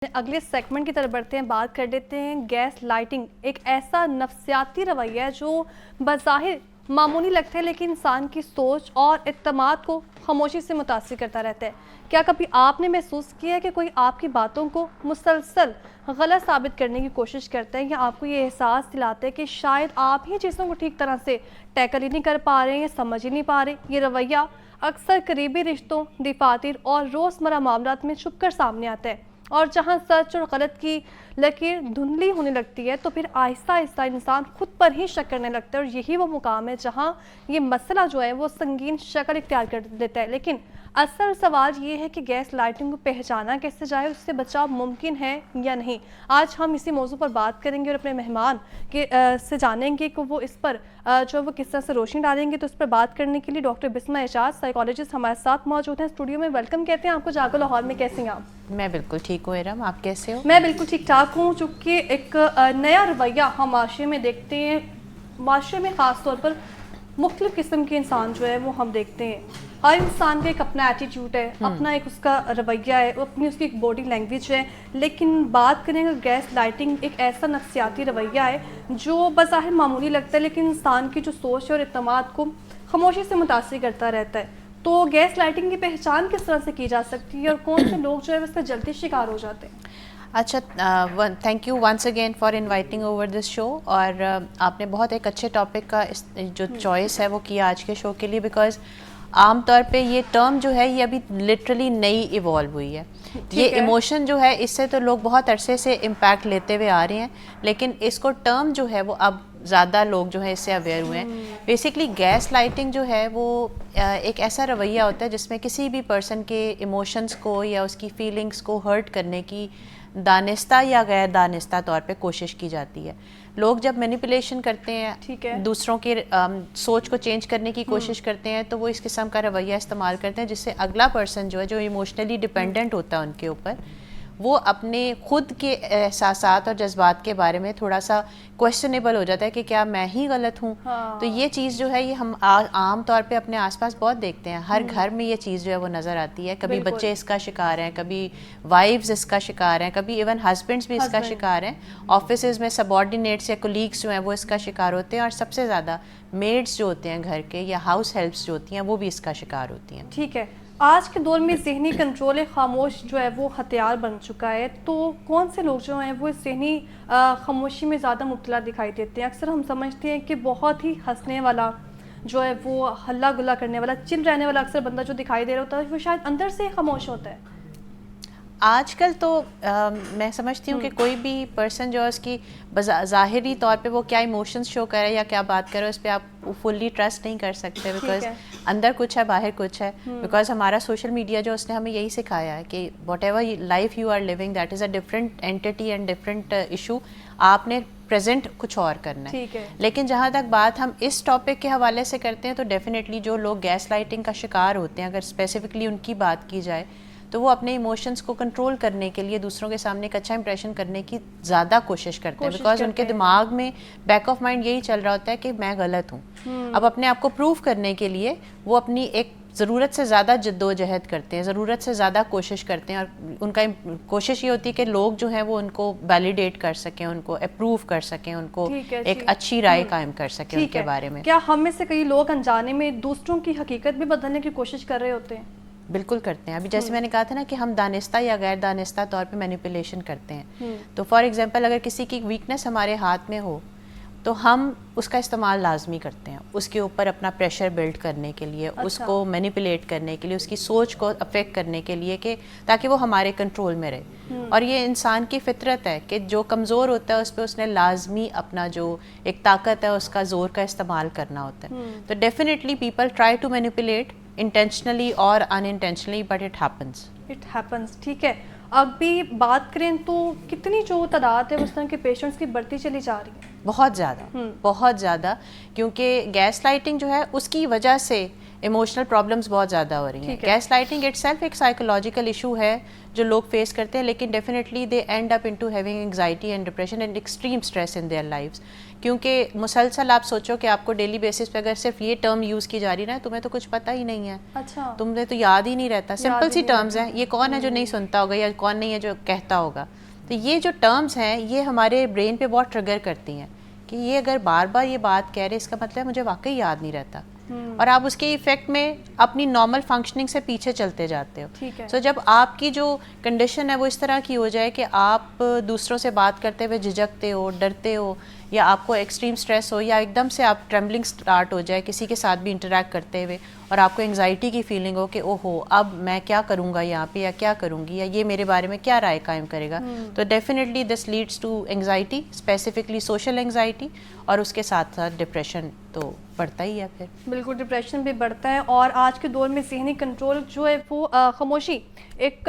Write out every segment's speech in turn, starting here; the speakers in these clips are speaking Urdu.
اگلے سیگمنٹ کی طرف بڑھتے ہیں، بات کر لیتے ہیں گیس لائٹنگ۔ ایک ایسا نفسیاتی رویہ ہے جو بظاہر معمولی لگتا ہے لیکن انسان کی سوچ اور اعتماد کو خاموشی سے متاثر کرتا رہتا ہے۔ کیا کبھی آپ نے محسوس کیا ہے کہ کوئی آپ کی باتوں کو مسلسل غلط ثابت کرنے کی کوشش کرتا ہے، یا آپ کو یہ احساس دلاتا ہے کہ شاید آپ ہی چیزوں کو ٹھیک طرح سے ٹیکل ہی نہیں کر پا رہے ہیں یا سمجھ ہی نہیں پا رہے؟ یہ رویہ اکثر قریبی رشتوں، دفاتر اور روزمرہ معاملات میں چھپ کر سامنے آتا ہے، اور جہاں سچ اور غلط کی لکیر دھندلی ہونے لگتی ہے تو پھر آہستہ آہستہ انسان خود پر ہی شک کرنے لگتا ہے، اور یہی وہ مقام ہے جہاں یہ مسئلہ جو ہے وہ سنگین شکل اختیار کر لیتا ہے۔ لیکن اصل سوال یہ ہے کہ گیس لائٹنگ کو پہچانا کیسے جائے، اس سے بچاؤ ممکن ہے یا نہیں۔ آج ہم اسی موضوع پر بات کریں گے اور اپنے مہمان سے جانیں گے کہ وہ اس پر جو وہ کس طرح سے روشنی ڈالیں گے۔ تو اس پر بات کرنے کے لیے ڈاکٹر بسمہ اعجاز سائیکالوجسٹ ہمارے ساتھ موجود ہیں اسٹوڈیو میں۔ ویلکم کہتے ہیں آپ کو جاگو لاہور میں، کیسے ہیں آپ؟ میں بالکل ٹھیک ہوں ارم، آپ کیسے ہو؟ میں بالکل ٹھیک ٹھاک ہوں۔ چونکہ ایک نیا رویہ ہم معاشرے میں دیکھتے ہیں، معاشرے میں خاص طور پر مختلف قسم کے انسان جو ہے وہ ہم دیکھتے ہیں۔ ہر انسان کا ایک اپنا ایٹیٹیوڈ ہے، اپنا ایک اس کا رویہ ہے، اپنی اس کی ایک باڈی لینگویج ہے۔ لیکن بات کریں کہ گیس لائٹنگ ایک ایسا نفسیاتی رویہ ہے جو بظاہر معمولی لگتا ہے لیکن انسان کی جو سوچ ہے اور اعتماد کو خاموشی سے متاثر کرتا رہتا ہے۔ تو گیس لائٹنگ کی پہچان کس طرح سے کی جا سکتی ہے اور کون سے لوگ جو ہے اس کا جلدی شکار ہو جاتے ہیں؟ اچھا، thank you once again for inviting over this show, اور آپ نے بہت ایک اچھے ٹاپک کا جو چوائس ہے وہ کیا آج کے شو کے لیے، بیکاز عام طور پہ یہ ٹرم جو ہے یہ ابھی لٹرلی نئی ایوالو ہوئی ہے۔ یہ ایموشن جو ہے اس سے تو لوگ بہت عرصے سے امپیکٹ لیتے ہوئے آ رہے ہیں، لیکن اس کو ٹرم جو ہے وہ اب زیادہ لوگ جو ہیں اس سے اویئر ہوئے ہیں۔ بیسکلی گیس لائٹنگ جو ہے وہ ایک ایسا رویہ ہوتا ہے جس میں کسی بھی پرسن کے ایموشنز کو یا اس کی فیلنگز کو ہرٹ کرنے کی دانستہ یا غیر دانستہ طور پہ کوشش کی جاتی ہے۔ لوگ جب مینیپولیشن کرتے ہیں، دوسروں کی سوچ کو چینج کرنے کی کوشش کرتے ہیں، تو وہ اس قسم کا رویہ استعمال کرتے ہیں جس سے اگلا پرسن جو ہے جو ایموشنلی ڈیپینڈنٹ ہوتا ہے ان کے اوپر، وہ اپنے خود کے احساسات اور جذبات کے بارے میں تھوڑا سا کویسچنیبل ہو جاتا ہے کہ کیا میں ہی غلط ہوں۔ تو یہ چیز جو ہے یہ ہم عام طور پہ اپنے آس پاس بہت دیکھتے ہیں، ہر گھر میں یہ چیز جو ہے وہ نظر آتی ہے۔ کبھی بچے اس کا شکار ہیں، کبھی وائفز اس کا شکار ہیں، کبھی ایون ہسبینڈس بھی اس کا شکار ہیں، آفیسز میں سب آرڈینیٹس یا کولیگس جو ہیں وہ اس کا شکار ہوتے ہیں، اور سب سے زیادہ میڈس جو ہوتے ہیں گھر کے یا ہاؤس ہیلپس جو ہوتی ہیں وہ بھی اس کا شکار ہوتی ہیں۔ ٹھیک ہے، آج کے دور میں ذہنی کنٹرول خاموش جو ہے وہ ہتھیار بن چکا ہے، تو کون سے لوگ جو ہیں وہ ذہنی خاموشی میں زیادہ مبتلا دکھائی دیتے ہیں؟ اکثر ہم سمجھتے ہیں کہ بہت ہی ہنسنے والا جو ہے وہ ہلا گلا کرنے والا، چل رہنے والا اکثر بندہ جو دکھائی دے رہا ہوتا ہے وہ شاید اندر سے خاموش ہوتا ہے۔ آج کل تو میں سمجھتی ہوں کہ کوئی بھی پرسن جو ہے اس کی ظاہری طور پہ وہ کیا ایموشنز شو کر رہا ہے یا کیا بات کر رہا ہے اس پہ آپ فلی ٹرسٹ نہیں کر سکتے، بیکاز اندر کچھ ہے باہر کچھ ہے۔ بیکاز ہمارا سوشل میڈیا جو اس نے ہمیں یہی سکھایا ہے کہ whatever life you are living that is a different entity and different issue, آپ نے پریزنٹ کچھ اور کرنا ہے۔ لیکن جہاں تک بات ہم اس ٹاپک کے حوالے سے کرتے ہیں تو ڈیفینیٹلی جو لوگ گیس لائٹنگ کا شکار ہوتے ہیں، اگر اسپیسیفکلی ان کی بات کی جائے تو وہ اپنے ایموشنز کو کنٹرول کرنے کے لیے دوسروں کے سامنے ایک اچھا امپریشن کرنے کی زیادہ کوشش کرتے ہیں، بیکاز ان کے دماغ میں بیک آف مائنڈ یہی چل رہا ہوتا ہے کہ میں غلط ہوں۔ اب اپنے آپ کو پروف کرنے کے لیے وہ اپنی ایک ضرورت سے زیادہ جد و جہد کرتے ہیں، ضرورت سے زیادہ کوشش کرتے ہیں، اور ان کا کوشش یہ ہوتی ہے کہ لوگ جو ہیں وہ ان کو ویلیڈیٹ کر سکیں، ان کو اپروو کر سکیں، ان کو ایک اچھی رائے قائم کر سکیں ان کے بارے میں۔ کیا ہم میں سے کئی لوگ انجانے میں دوسروں کی حقیقت بھی بدلنے کی کوشش کر رہے ہوتے ہیں؟ بالکل کرتے ہیں۔ ابھی جیسے میں نے کہا تھا نا کہ ہم دانستہ یا غیر دانستہ طور پہ مینیپولیشن کرتے ہیں، تو فار ایگزامپل اگر کسی کی ویکنس ہمارے ہاتھ میں ہو تو ہم اس کا استعمال لازمی کرتے ہیں، اس کے اوپر اپنا پریشر بلڈ کرنے کے لیے، اس کو مینیپولیٹ کرنے کے لیے، اس کی سوچ کو افیکٹ کرنے کے لیے، کہ تاکہ وہ ہمارے کنٹرول میں رہے۔ اور یہ انسان کی فطرت ہے کہ جو کمزور ہوتا ہے اس پہ اس نے لازمی اپنا جو ایک طاقت ہے اس کا زور کا استعمال کرنا ہوتا ہے۔ تو definitely people try to manipulate intentionally اور unintentionally, but it happens. ٹھیک ہے، اب بھی بات کریں تو کتنی جو تعداد ہے اس طرح کے پیشنٹس کی بڑھتی چلی جا رہی ہے؟ بہت زیادہ، بہت زیادہ، کیونکہ گیس لائٹنگ جو ہے اس کی وجہ سے ایموشنل پرابلمس بہت زیادہ ہو رہی ہیں. گیس لائٹنگ اٹ سیلف ایک سائیکولوجیکل ایشو ہے جو لوگ فیس کرتے ہیں, لیکن definitely they end up into having anxiety and depression and extreme stress in their lives. کیونکہ مسلسل آپ سوچو کہ آپ کو ڈیلی بیسس پہ اگر صرف یہ ٹرم یوز کی جا رہی نا, تمہیں تو کچھ پتہ ہی نہیں ہے, اچھا تمہیں تو یاد ہی نہیں رہتا. سمپل سی ٹرمز ہیں, یہ کون ہے جو نہیں سنتا ہوگا یا کون نہیں ہے جو کہتا ہوگا. تو یہ جو ٹرمز ہیں یہ ہمارے برین پہ بہت ٹریگر کرتی ہیں کہ یہ اگر بار بار یہ بات کہہ رہے اس کا مطلب مجھے واقعی یاد نہیں رہتا, اور آپ اس کے ایفیکٹ میں اپنی نارمل فنکشننگ سے پیچھے چلتے جاتے ہو. سو جب آپ کی جو کنڈیشن ہے وہ اس طرح کی ہو جائے کہ آپ دوسروں سے بات کرتے ہوئے جھجکتے ہو, ڈرتے ہو, یا آپ کو ایکسٹریم اسٹریس ہو, یا ایک دم سے آپ ٹریمبلنگ سٹارٹ ہو جائے کسی کے ساتھ بھی انٹریکٹ کرتے ہوئے, اور آپ کو انگزائٹی کی فیلنگ ہو کہ او ہو اب میں کیا کروں گا یہاں پہ, یا کیا کروں گی, یا یہ میرے بارے میں کیا رائے قائم کرے گا, تو definitely this leads to anxiety, specifically social anxiety, اور اس کے ساتھ ساتھ ڈپریشن تو بڑھتا ہی ہے پھر. بالکل ڈپریشن بھی بڑھتا ہے, اور آج کے دور میں ذہنی کنٹرول جو ہے وہ خاموشی ایک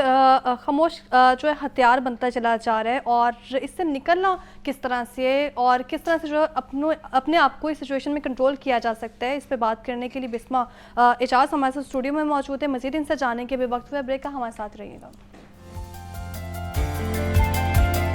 خاموش جو ہے ہتھیار بنتا چلا جا رہا ہے, اور اس سے نکلنا کس طرح سے اور کس طرح سے جو ہے اپنے آپ کو اس سچویشن میں کنٹرول کیا جا سکتا ہے, اس پہ بات کرنے کے لیے بسمہ اعجاز ہمارے ساتھ اسٹوڈیو میں موجود ہے. مزید ان سے جاننے کے بھی وقت ہوا بریک کا, ہمارے ساتھ رہیے گا.